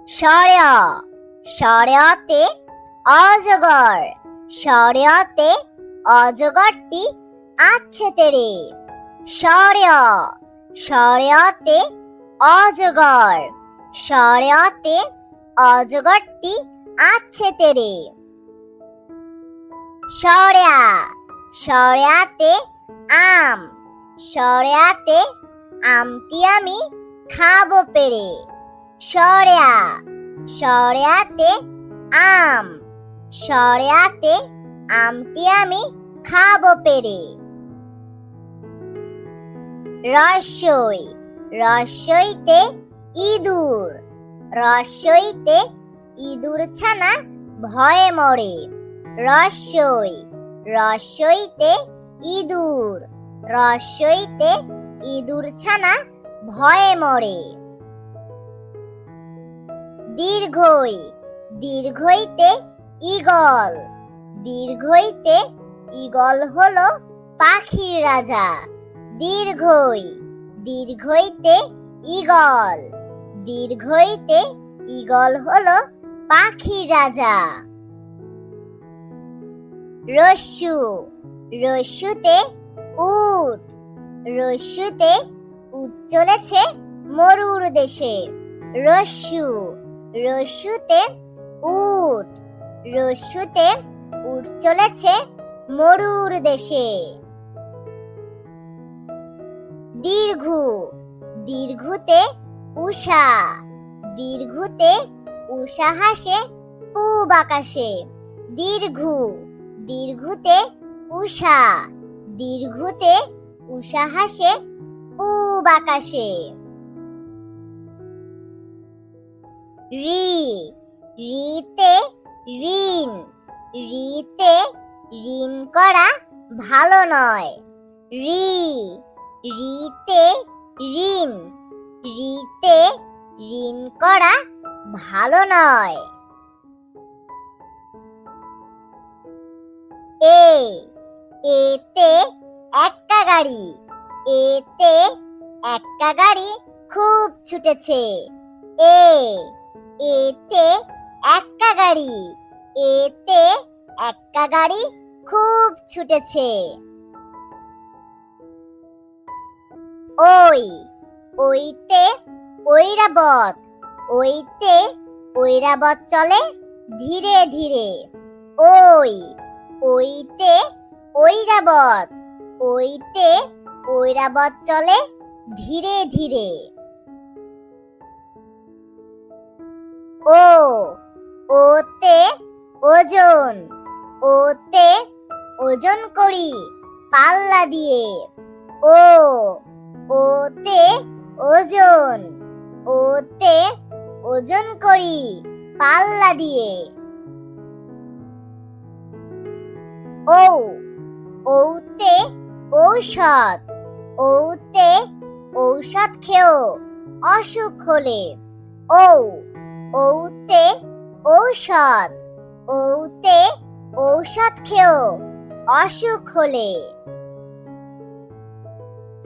সরেয়া সরেয়াতে অজগর, সরেয়াতে অজগরটি আছে তেরে। সরেয়া সরেয়াতে অজগর, সরেয়াতে অজগরটি আছে তেরে। সরেয়া সরেয়াতে আম, সরেয়াতে আমটি আমি খাবো পেরে। সরেয়া সরেয়াতে আম, সরেয়াতে আমটি আমি খাবো পেরে। রস্যই রস্যইতে ইঁদুর, রস্যইতে ইঁদুর ছানা ভয়ে মরে। রস্যই রস্যইতে ইঁদুর, রস্যইতে ইঁদুর ছানা ভয়ে মরে। দীর্ঘই দীর্ঘইতে ঈগল, দীর্ঘইতে ঈগল হলো পাখির রাজা। দীর্ঘই দীর্ঘইতে ঈগল, দীর্ঘইতে ঈগল হলো পাখির রাজা। রস্যু রস্যুতে উট, রস্যুতে উট চলেছে মরুর দেশে। রস্যু রস্যুতে উট, রস্যুতে উট চলেছে মরুর দেশে। দীর্ঘু দীর্ঘুতে উষা, দীর্ঘুতে উষা হাসে পূব আকাশে। দীর্ঘু দীর্ঘুতে উষা, দীর্ঘুতে উষা হাসে পূব আকাশে। রি রিতে ঋণ, রিতে ঋণ করা ভালো নয়। রি রিতে ঋণ, রিতে ঋণ করা ভালো নয়। এতে একটা গাড়ি, এতে একটা গাড়ি খুব ছুটেছে। এতে একটা গাড়ি, এতে একটা গাড়ি খুব ছুটেছে। ওই ওইতে ঐরাবত, ওইতে ঐরাবত চলে ধীরে ধীরে। ওই ওইতে ঐরাবত, ওইতে ঐরাবত চলে ধীরে ধীরে। ওতে ওজন, ওতে ওজন করি পাল্লা দিয়ে। ওতে ওজন, ওতে ওজন করি পাল্লা দিয়ে। ওতে ঔষধ, ওতে ঔষধ খেও অসুখ হলে। ওতে ঔষধ, ওতে ঔষধ খেও অসুখ হলে।